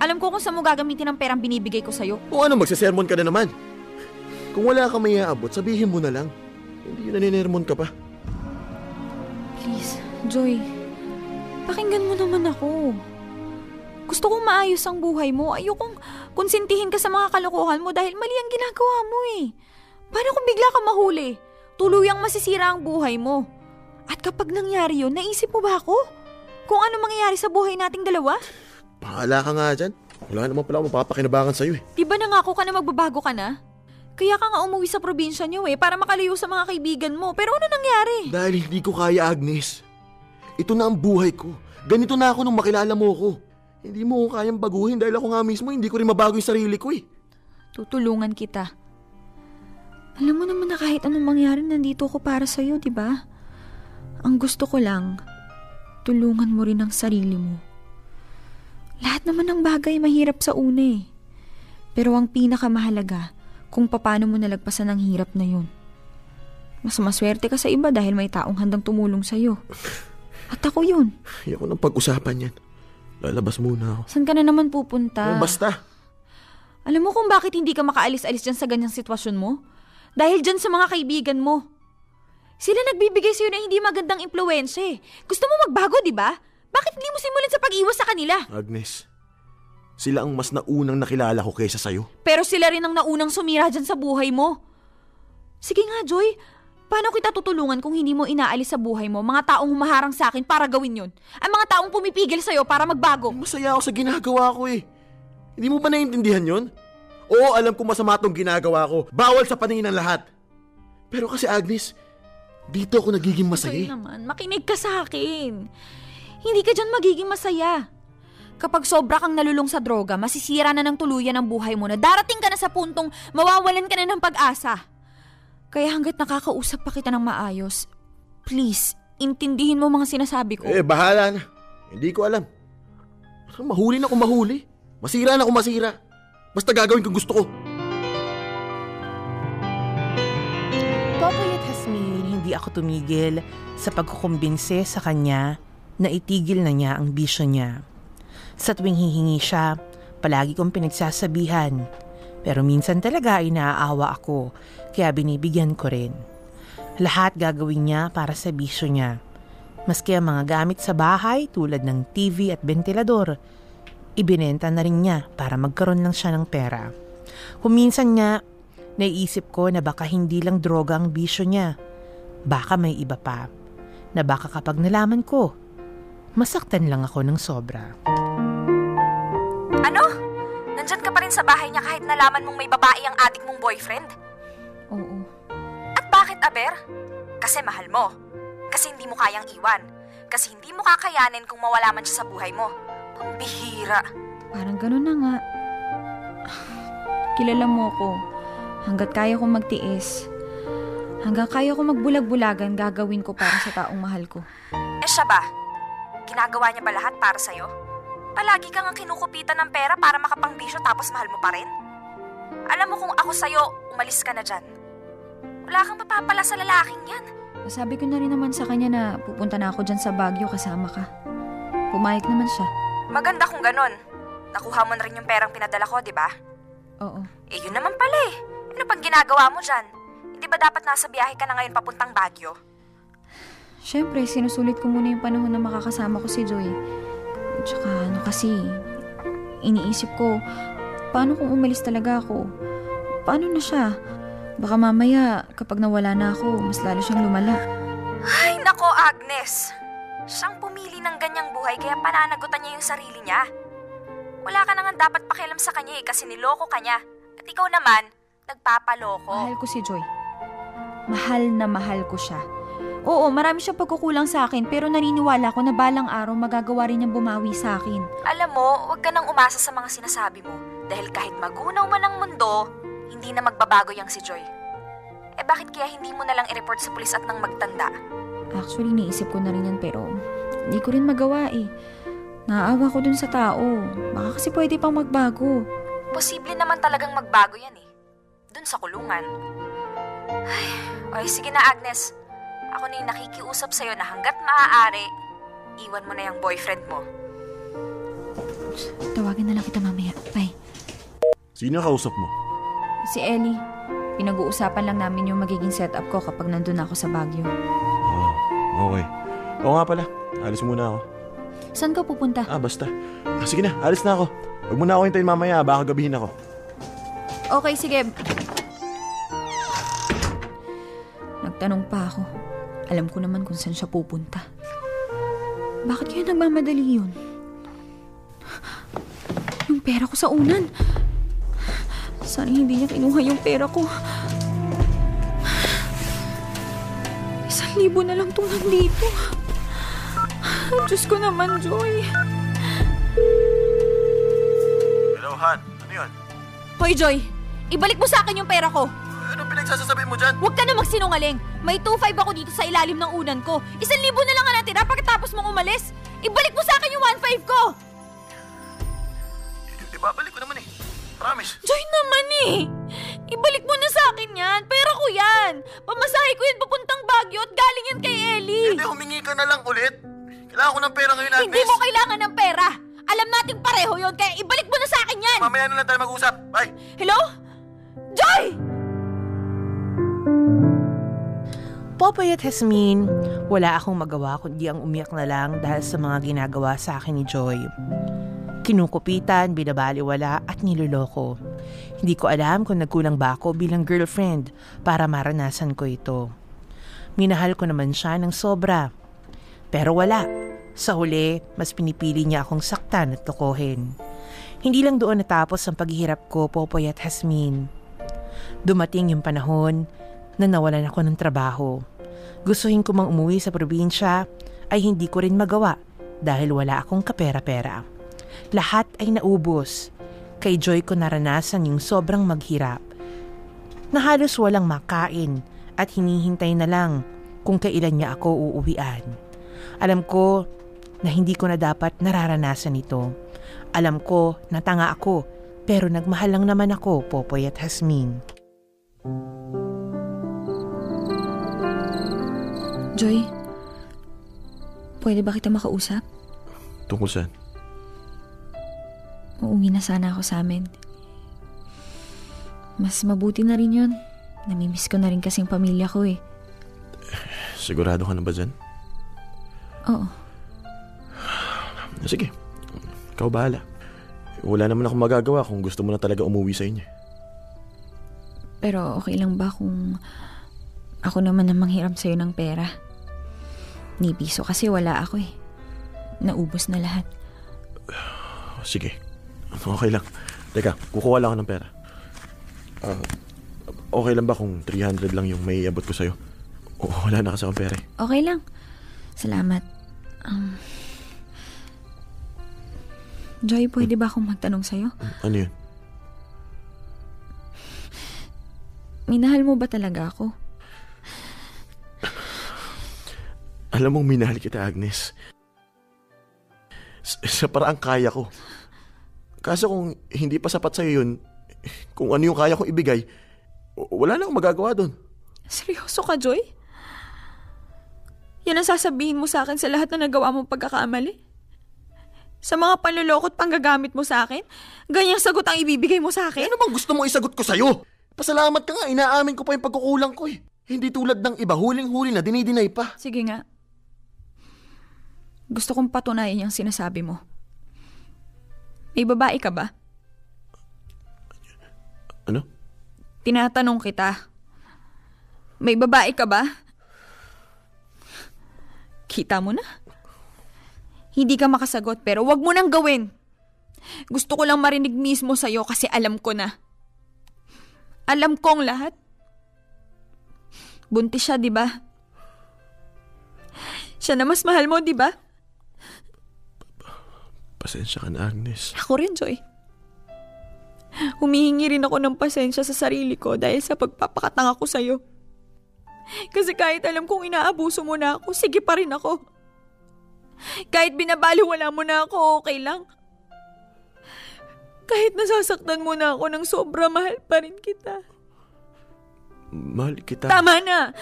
Alam ko kung saan mo gagamitin ang perang binibigay ko sa'yo. O ano, magsasermon ka na naman. Kung wala ka may aabot, sabihin mo na lang. Hindi yun naninermon ka pa. Please, Joy, pakinggan mo naman ako. Gusto kong maayos ang buhay mo. Ayokong konsintihin ka sa mga kalokohan mo dahil mali ang ginagawa mo eh. Paano kung bigla ka mahuli? Tuluyang masisira ang buhay mo. At kapag nangyari yun, naisip mo ba ako? Kung ano mangyayari sa buhay nating dalawa? Bahala ka nga dyan. Wala naman pala ako mapapakinabangan sa'yo eh. Diba nangako ka na magbabago ka na? Kaya ka nga umuwi sa probinsya niyo eh, para makalayo sa mga kaibigan mo. Pero ano nangyari? Dahil hindi ko kaya, Agnes. Ito na ang buhay ko. Ganito na ako nung makilala mo ko. Hindi mo ko kayang baguhin dahil ako nga mismo hindi ko rin mabago yung sarili ko eh. Tutulungan kita. Alam mo naman na kahit anong mangyari, nandito ako para sa'yo, di ba? Ang gusto ko lang, tulungan mo rin ang sarili mo. Lahat naman ng bagay mahirap sa una eh. Pero ang pinakamahalaga, kung paano mo nalagpasan ang hirap na yun. Mas maswerte ka sa iba dahil may taong handang tumulong sa'yo. At ako yun. Ayoko nang pag-usapan yan. Lalabas muna ako. Saan ka na naman pupunta? Basta. Alam mo kung bakit hindi ka makaalis-alis dyan sa ganyang sitwasyon mo? Dahil dyan sa mga kaibigan mo. Sila nagbibigay sa'yo na hindi magandang impluwensya. Gusto mo magbago, di ba? Bakit hindi mo simulan sa pag-iwas sa kanila? Agnes, sila ang mas naunang nakilala ko kaysa sa'yo. Pero sila rin ang naunang sumira dyan sa buhay mo. Sige nga, Joy. Paano kita tutulungan kung hindi mo inaalis sa buhay mo mga taong humaharang sa akin para gawin yun? Ang mga taong pumipigil sa'yo para magbago. Masaya ako sa ginagawa ko eh. Hindi mo ba naiintindihan yun? Oo, alam ko masama itong ginagawa ko. Bawal sa paningin ng lahat. Pero kasi Agnes, dito ako nagiging masaya. Joy naman, makinig ka sa akin. Hindi ka dyan magiging masaya. Kapag sobra kang nalulong sa droga, masisira na ng tuluyan ang buhay mo na darating ka na sa puntong mawawalan ka na ng pag-asa. Kaya hanggat nakakausap pa kita ng maayos, please, intindihin mo mga sinasabi ko. Bahala na. Hindi ko alam. Mahuli na kung mahuli. Masira na kung masira. Basta gagawin kung gusto ko. Popoy at Hasmin, hindi ako tumigil sa pagkukumbinse sa kanya na itigil na niya ang bisyo niya. Sa tuwing hihingi siya, palagi kong pinagsasabihan. Pero minsan talaga ay naaawa ako, kaya binibigyan ko rin. Lahat gagawin niya para sa bisyo niya. Maski ang mga gamit sa bahay tulad ng TV at ventilador, ibinenta na rin niya para magkaroon lang siya ng pera. Kung minsan nga, naiisip ko na baka hindi lang droga ang bisyo niya. Baka may iba pa, na baka kapag nalaman ko, masaktan lang ako ng sobra. Ano? Nandyan ka pa rin sa bahay niya kahit nalaman mong may babae ang adik mong boyfriend? Oo. At bakit, Aber? Kasi mahal mo. Kasi hindi mo kayang iwan. Kasi hindi mo kakayanin kung mawala man siya sa buhay mo. Pambihira. Parang gano'n na nga. Kilala mo ko. Hanggat kaya kong magtiis, Hanggang kaya ko magbulag-bulagan, gagawin ko para sa taong mahal ko. Siya ba? Ginagawa niya ba lahat para sa'yo? Palagi kang ang kinukupitan ng pera para makapangbisyo tapos mahal mo pa rin? Alam mo kung ako sa'yo, umalis ka na dyan. Wala kang mapapala sa lalaking yan. Sabi ko na rin naman sa kanya na pupunta na ako dyan sa Baguio kasama ka. Pumayag naman siya. Maganda kung ganon. Nakuha mo na rin yung perang pinadala ko, di ba? Oo. Yun naman pala eh. Ano pang ginagawa mo dyan? Hindi ba dapat nasa biyahe ka na ngayon papuntang Baguio? Siyempre, sinusulit ko muna yung panahon na makakasama ko si Joy. Tsaka kasi, iniisip ko, paano kung umalis talaga ako? Paano na siya? Baka mamaya, kapag nawala na ako, mas lalo siyang lumala. Ay, nako Agnes. Siyang pumili ng ganyang buhay kaya pananagutan niya yung sarili niya. Wala ka na nga dapat pakialam sa kanya kasi niloko ka niya. At ikaw naman, nagpapaloko. Mahal ko si Joy. Mahal na mahal ko siya. Oo, marami siyang pagkukulang sa akin pero naniniwala ko na balang araw magagawa rin niyang bumawi sa akin. Alam mo, huwag ka nang umasa sa mga sinasabi mo. Dahil kahit magunaw man ang mundo, hindi na magbabago yang si Joy. Bakit kaya hindi mo na lang i-report sa pulis at nang magtanda? Actually, naisip ko na rin yan pero hindi ko rin magawa eh. Naaawa ko dun sa tao. Baka kasi pwede pang magbago. Posible naman talagang magbago yan eh. Dun sa kulungan. Ay, sige na Agnes. Ako na yung nakikiusap sa'yo na hanggat maaari, iwan mo na yung boyfriend mo. Tawagan na lang kita mamaya. Bye. Sino kausap mo? Si Ellie. Pinag-uusapan lang namin yung magiging setup ko kapag nandun ako sa Baguio. Okay. Oo nga pala. Alis muna ako. Saan ka pupunta? Basta. Sige na, alis na ako. Huwag mo na ako hintayin mamaya, baka gabihin ako. Okay, sige. Nagtanong pa ako. Alam ko naman kung saan siya pupunta. Bakit kaya nagmamadali yun? Yung pera ko sa unan. Sana hindi niya kinuha yung pera ko. 1,000 na lang itong nandito. Diyos ko naman, Joy. Hello, Han. Ano yun? Hoy, Joy. Ibalik mo sa akin yung pera ko. Anong pinagsasasabi mo dyan? Huwag ka na magsinungaling. May 2,500 ako dito sa ilalim ng unan ko. 1,000 na lang ang natira pagkatapos mong umalis. Ibalik mo sa akin yung 1,500 ko. Ibabalik ko naman eh. Promise. Joy naman eh. Ibalik mo na sa akin yan. Pera ko yan. Pamasahe ko yan papuntang Baguio at galing yan kay Ellie. Hindi, humingi ka na lang ulit. Kailangan ko ng pera ngayon, Agnes. Hindi mo kailangan ng pera. Alam nating pareho yon kaya ibalik mo na sa akin yan. Mamaya na lang tayo mag-usap. Bye. Hello? Joy! Popoy at Jasmine, wala akong magawa kundi ang umiyak na lang dahil sa mga ginagawa sa akin ni Joy. Kinukupitan, binabaliwala at niloloko. Hindi ko alam kung nagkulang ba ako bilang girlfriend para maranasan ko ito. Minahal ko naman siya ng sobra. Pero wala. Sa huli, mas pinipili niya akong saktan at lokohin. Hindi lang doon natapos ang paghihirap ko, Popoy at Jasmine. Dumating yung panahon na nawalan ako ng trabaho. Gustuhin ko mang umuwi sa probinsya ay hindi ko rin magawa dahil wala akong kapera-pera. Lahat ay naubos. Kay Joy ko naranasan yung sobrang maghirap. Na halos walang makain at hinihintay na lang kung kailan niya ako uuwian. Alam ko na hindi ko na dapat nararanasan ito. Alam ko na tanga ako pero nagmahal lang naman ako, Popoy at Jasmine. Joy, pwede ba kita makausap? Tungkol saan? Uuwi na sana ako sa amin. Mas mabuti na rin yun. Namimiss ko na rin kasing pamilya ko eh. Sigurado ka na ba dyan? Oo. Sige, ikaw bahala. Wala naman akong magagawa kung gusto mo na talaga umuwi sa inyo. Pero okay lang ba kung ako naman ang manghiram sa'yo ng pera? Ni piso kasi wala ako eh. Naubos na lahat. Sige, okay lang. Teka, kukuha lang ako ng pera. Okay lang ba kung 300 lang yung may iabot ko sa'yo? Wala na kasi akong pera eh. Okay lang. Salamat. Joy, pwede ba akong magtanong sa'yo? Ano yun? Minahal mo ba talaga ako? Alam mong minahal kita, Agnes. Sa paraang kaya ko. Kaso kung hindi pa sapat sa'yo yun, kung ano yung kaya kong ibigay, wala na akong magagawa doon. Seryoso ka, Joy? Yan ang sasabihin mo sa akin sa lahat na nagawa mong pagkakamali? Sa mga panlulokot panggagamit mo sa akin? Ganyang sagot ang ibibigay mo sa akin? Ano bang gusto mong isagot ko sa'yo? Pasalamat ka nga, inaamin ko pa yung pagkukulang ko eh. Hindi tulad ng iba, huling-huli na, dinidinay pa. Sige nga. Gusto kong patunayan yung sinasabi mo. May babae ka ba? Ano? Tinatanong kita. May babae ka ba? Kita mo na. Hindi ka makasagot pero wag mo nang gawin. Gusto ko lang marinig mismo sa'yo kasi alam ko na. Alam ko ang lahat. Buntis siya, di ba? Siya na mas mahal mo, di ba? Pasensya ka na, Agnes. Ako rin, Joy. Humihingi rin ako ng pasensya sa sarili ko dahil sa pagpapakatanga ko sa'yo. Kasi kahit alam kong inaabuso mo na ako, sige pa rin ako. Kahit binabaliwala mo na ako, okay lang. Kahit nasasaktan mo na ako ng sobra, mahal pa rin kita. Mahal kita. Tama na!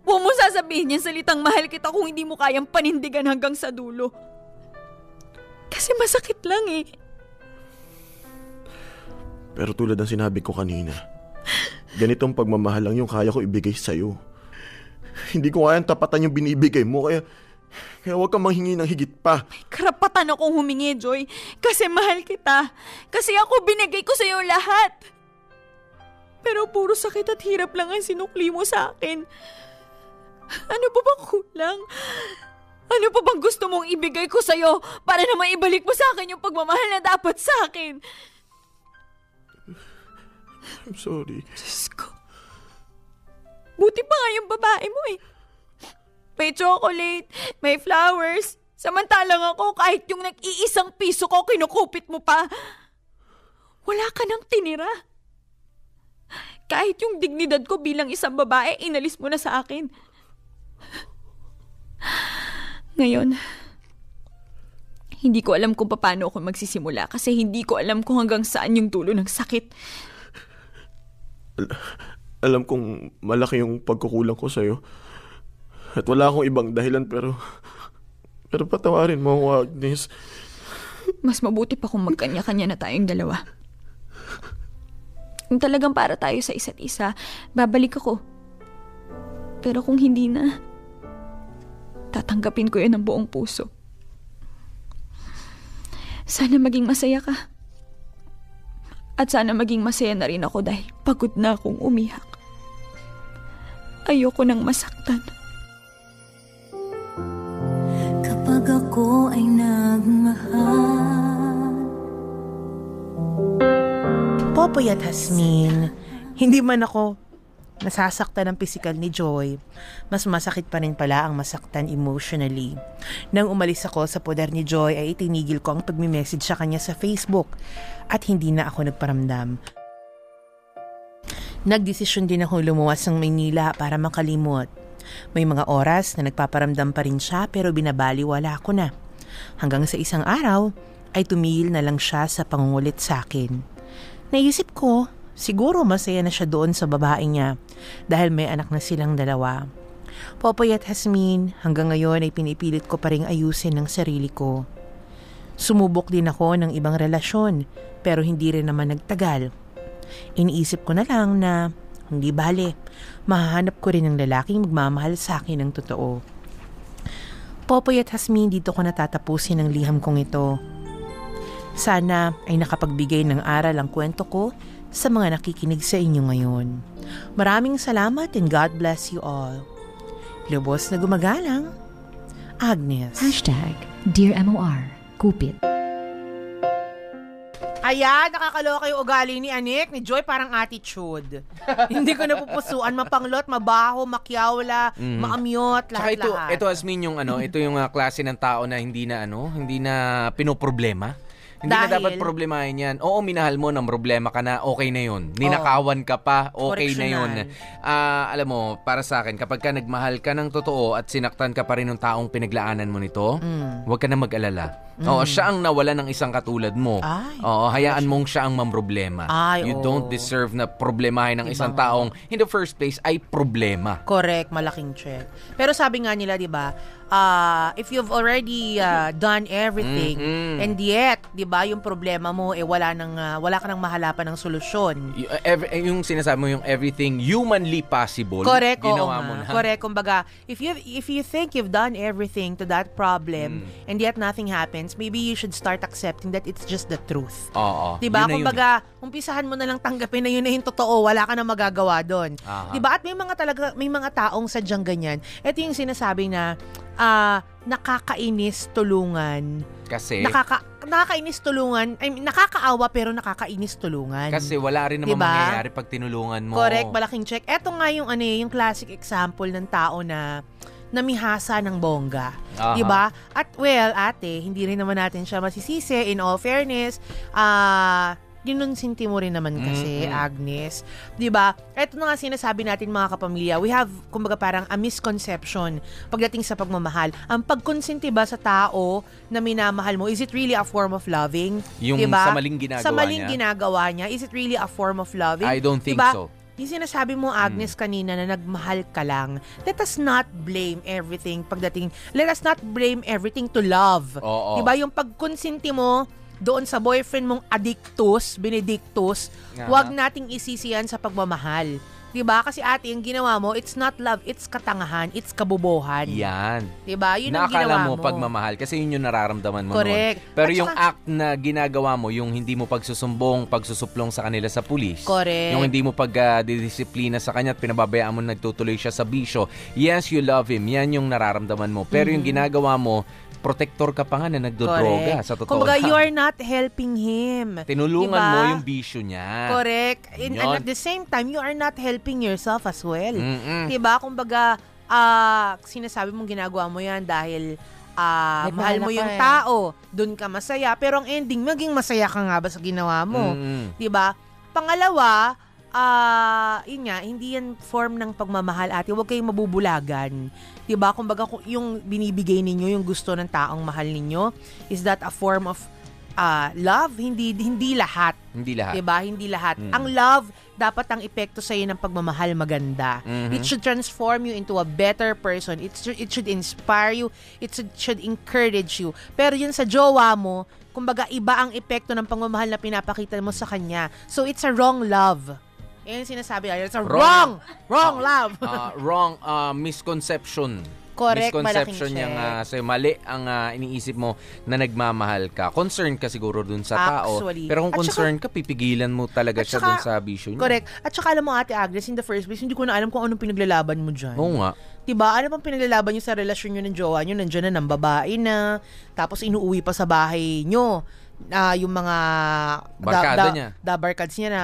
Huwag mo sasabihin yung salitang mahal kita kung hindi mo kayang panindigan hanggang sa dulo. Kasi masakit lang eh. Pero tulad ng sinabi ko kanina, ganitong pagmamahal lang yung kaya ko ibigay sa'yo. Hindi ko kayang tapatan yung binibigay mo, kaya huwag kang manghingi ng higit pa. May karapatan akong humingi, Joy. Kasi mahal kita. Kasi ako binigay ko sa'yo lahat. Pero puro sakit at hirap lang ang sinukli mo sa akin. Ano pa bang kulang? Ano pa bang gusto mong ibigay ko sa'yo para na maibalik mo sa akin yung pagmamahal na dapat sa akin? I'm sorry. Diyos ko. Buti pa nga yung babae mo eh. May chocolate, may flowers. Samantalang ako kahit yung nag-iisang piso ko kinukupit mo pa. Wala ka nang tinira. Kahit yung dignidad ko bilang isang babae, inalis mo na sa akin. Ngayon, hindi ko alam kung paano ako magsisimula kasi hindi ko alam kung hanggang saan yung dulo ng sakit. Alam kong malaki yung pagkukulang ko sa'yo. At wala akong ibang dahilan pero patawarin mo ako, Agnes. Mas mabuti pa kung magkanya-kanya na tayong dalawa. Kung talagang para tayo sa isa't isa, babalik ako. Pero kung hindi na, tatanggapin ko yan ng buong puso. Sana maging masaya ka. At sana maging masaya na rin ako dahil pagod na akong umihak. Ayoko nang masaktan. Kapag ako ay nagmahal. Popoy at Hasmin, hindi man ako nasasaktan ng pisikal ni Joy, mas masakit pa rin pala ang masaktan emotionally. Nang umalis ako sa poder ni Joy ay itinigil ko ang pagme-message sa kanya sa Facebook at hindi na ako nagparamdam. Nagdesisyon din akong lumuwas ng Maynila para makalimot. May mga oras na nagpaparamdam pa rin siya pero binabaliwala ko na. Hanggang sa isang araw ay tumigil na lang siya sa pangungulit sa akin. Naisip ko, siguro masaya na siya doon sa babae niya dahil may anak na silang dalawa. Popoy at Hasmin, hanggang ngayon ay pinipilit ko pa rin ayusin ang sarili ko. Sumubok din ako ng ibang relasyon pero hindi rin naman nagtagal. Iniisip ko na lang na hindi bale, mahahanap ko rin ng lalaking magmamahal sa akin ng totoo. Popoy at Hasmin, dito ko natatapusin ang liham kong ito. Sana ay nakapagbigay ng aral ang kwento ko sa mga nakikinig sa inyo ngayon. Maraming salamat and God bless you all. Lubos na gumagalang, Agnes. #Dear MOR, Kupit. Ayan, nakakaloka yung ugali ni Anik, ni Joy, parang attitude. Hindi ko napupusuan, mapanglot, mabaho, makyawla, maamyot, lahat-lahat. Ito Hasmin yung ito yung klase ng tao na hindi na pinoproblema. Hindi na dapat problemahin yan. Oo, minahal mo, ng problema ka na, okay na yun. Ninakawan ka pa, okay na yun. Alam mo, para sa akin, kapag ka nagmahal ka ng totoo at sinaktan ka pa rin ng taong pinaglaanan mo nito, huwag ka na mag-alala. Oo, siya ang nawala ng isang katulad mo. Oo, hayaan mong siya ang mamroblema. You don't deserve na problemahin ng isang taong in the first place ay problema. Correct, malaking check. Pero sabi nga nila, di ba, if you've already done everything and yet, di ba, yung problema mo wala ka nang mahalapan ng solusyon. Yung sinasabi mo, yung everything humanly possible, correct, ginawa mo na. Correct, kumbaga, if you think you've done everything to that problem and yet nothing happens, maybe you should start accepting that it's just the truth. Oo. Diba? Kumbaga, umpisahan mo na lang tanggapin na yun na yung totoo, wala ka na magagawa doon. Diba? At may mga taong sadyang ganyan. Ito yung sinasabi na nakakainis tulungan. Kasi nakakainis tulungan, nakakaawa pero nakakainis tulungan. Kasi wala rin naman mangyayari pag tinulungan mo. Correct, malaking check. Ito nga yung classic example ng tao na namihasa ng bongga. Diba? At ate, hindi rin naman natin siya masisisi. In all fairness, dinunsinti mo rin naman kasi, Agnes. Diba? Ito na nga sinasabi natin mga kapamilya, we have, kumbaga parang a misconception pagdating sa pagmamahal. Ang pagkonsinti ba sa tao na minamahal mo, is it really a form of loving? Yung diba? sa maling ginagawa niya, is it really a form of loving? I don't think diba? so. Yung sinasabi mo, Agnes, kanina na nagmahal ka lang, let us not blame everything let us not blame everything to love. Diba? Yung pagkonsinti mo doon sa boyfriend mong Benedictus, wag nating isisiyan sa pagmamahal. Diba? Kasi ate, yung ginawa mo, it's not love, it's katangahan, it's kabubohan. Yan. Diba? Yun ang Nakakala ginawa mo pagmamahal kasi yun yung nararamdaman mo. Correct. Noon. Pero yung act na ginagawa mo, yung hindi mo pagsusuplong sa kanila sa pulis. Correct. Yung hindi mo pagdidisiplina sa kanya at pinababayaan mo nagtutuloy siya sa bisyo. Yes, you love him. Yan yung nararamdaman mo. Pero yung ginagawa mo, protector ka pa nga na nagdodroga sa totoo. Kumbaga, you are not helping him. Tinulungan mo yung bisyo niya. Correct. And at the same time, you are not helping yourself as well. Diba? Kumbaga, sinasabi mong ginagawa mo yan dahil mahal mo yung tao. Doon ka masaya. Pero ang ending, maging masaya ka nga ba sa ginawa mo? Diba? Pangalawa, yun nga, hindi yan form ng pagmamahal, ate. Huwag kayong mabubulagan. Diba? Kumbaga, yung binibigay ninyo, yung gusto ng taong mahal ninyo, is that a form of love? Hindi lahat. Hindi lahat. Diba? Hindi lahat. Ang love, dapat ang epekto sa'yo ng pagmamahal maganda. It should transform you into a better person. It should inspire you. It should encourage you. Pero yun sa jowa mo, kumbaga, iba ang epekto ng pagmamahal na pinapakita mo sa kanya. So, it's a wrong love. Yan sinasabi nila. It's a wrong love. Wrong misconception. Correct, misconception yung sa'yo. Mali ang iniisip mo na nagmamahal ka. Concerned ka siguro dun sa tao. Pero kung concerned ka, pipigilan mo talaga siya dun sa bisyo niya. Correct. At saka alam mo, Ate Agnes, in the first place, hindi ko na alam kung anong pinaglalaban mo dyan. Oo nga. Diba? Ano pang pinaglalaban nyo sa relasyon nyo ng jowa nyo? Nandiyan na ng babae na, tapos inuuwi pa sa bahay nyo. Yung mga barkada niya. Barkads niya na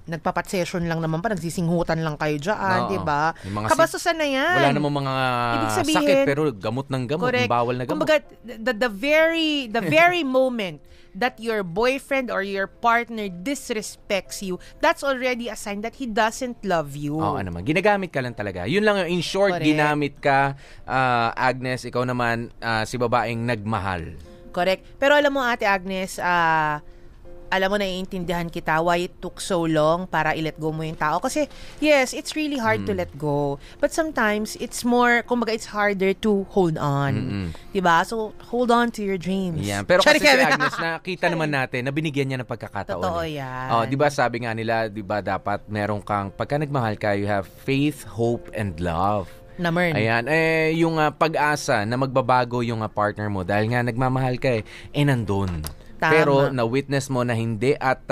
nagpapat session lang naman pa, nagsisinghutan lang kayo dyan, diba? Kabastusan na yan. Wala namang mga sakit pero gamot ng gamot, bawal na gamot. Kumbaga, the very moment that your boyfriend or your partner disrespects you, that's already a sign that he doesn't love you. Oo naman. Ginagamit ka lang talaga. Yun lang yung in short, ginamit ka, Agnes, ikaw naman, si babaeng nagmahal. Correct. Pero alam mo, Ate Agnes, alam mo, naiintindihan kita why it took so long para i-let go mo yung tao. Kasi, yes, it's really hard to let go. But sometimes, it's more, kumbaga, it's harder to hold on. Diba? So, hold on to your dreams. Yan. Pero kasi si Agnes, nakita naman natin na binigyan niya ng pagkakataon. Totoo yan. Diba sabi nga nila, diba dapat meron kang, pagka nagmahal ka, you have faith, hope, and love. Ayan, yung pag-asa na magbabago yung partner mo dahil nga nagmamahal ka nandun. Tama. Pero na-witness mo na hindi at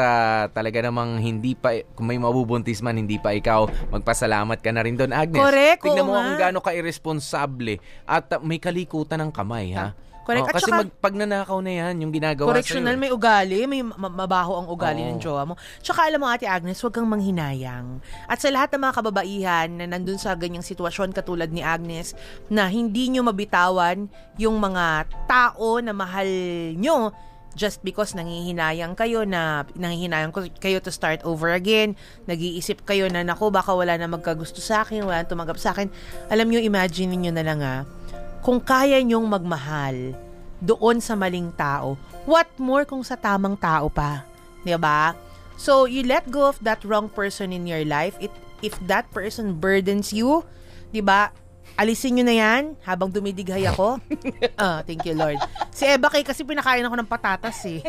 talaga namang hindi pa, kung may mabubuntis man, hindi pa ikaw, magpasalamat ka na rin doon, Agnes. Correct. Tignan mo kung gaano ka-irresponsable at may kalikutan ng kamay, ha? Correct. Kasi pag nanakaw na yan, yung ginagawa correctional, may ugali, may mabaho ang ugali ng jowa mo. Tsaka alam mo, Ate Agnes, huwag kang manghinayang. At sa lahat ng mga kababaihan na nandun sa ganyang sitwasyon katulad ni Agnes, na hindi nyo mabitawan yung mga tao na mahal nyo, just because nangihinayang kayo to start over again, nag-iisip kayo na, naku, baka wala na magkagusto sa akin, wala na tumanggap sa akin. Alam nyo, imagine niyo na lang kung kaya nyong magmahal doon sa maling tao, what more kung sa tamang tao pa? Diba? So, you let go of that wrong person in your life. If that person burdens you, diba, alisin nyo na yan habang dumidighay ako. Thank you, Lord. Si Eva Kay kasi pinakain ako ng patatas eh.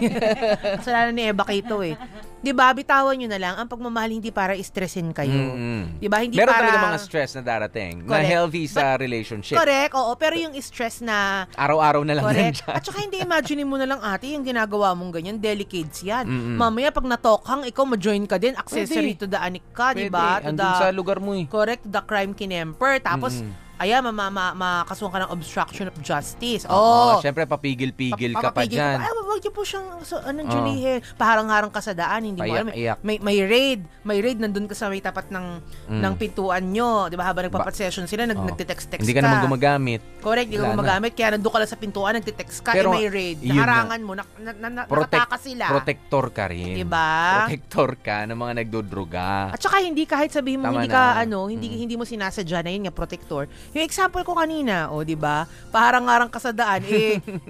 Kasalanan ni Eva Kay ito eh. Diba, bitawan nyo na lang. Ang pagmamahal hindi para stressin kayo. Diba, hindi meron para... talaga mga stress na darating. Correct. Na healthy sa relationship. Correct, oo. Pero yung stress na... Araw-araw na lang correct. nandyan. At saka hindi imagine mo na lang, ate, yung ginagawa mong ganyan, delicates yan. Mamaya pag natokhang, ikaw ma-join ka din, accessory to the anik ka, diba? Andun sa lugar mo eh. Correct, the crime kinemper. Tapos, makasuhan ka ng obstruction of justice. Syempre, papigil-pigil ka pa dyan. Wag niyo po siyang, Julie, paharang-harang ka sa daan, hindi mo alam. May raid, nandun ka sa may tapat ng pintuan nyo. Di ba, habang nagpapat-session sila, nagtitext-text ka. Hindi ka naman gumagamit. Correct, hindi ka gumagamit. Kaya nandun ka lang sa pintuan, nagtitext ka, may raid. Naharangan mo, nakataka sila. Protector ka rin. Diba? Protector ka ng mga nagdodroga. At saka hindi, kahit sabihin mo, hindi mo sinasadya na yun nga, protector. Yung example ko kanina, di ba? Paharang-harang ka sa daan,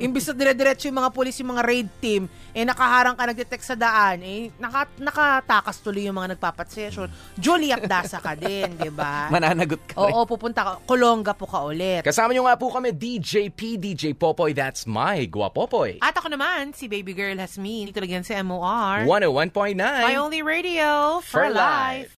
imbis na dire-diretso yung mga pulis, yung mga raid team, nakaharang ka, nagdetect sa daan, nakatakas tuloy yung mga nagpapat-session. Juliet Dasa ka din, di ba? Mananagot ka rin. Oo, pupunta ka, Kolongga po ka ulit. Kasama nyo nga po kami, DJ P, DJ Popoy, that's my Guapopoy. At ako naman, si Baby Girl Hasmin, dito lang yan sa MOR 101.9. My only radio for life.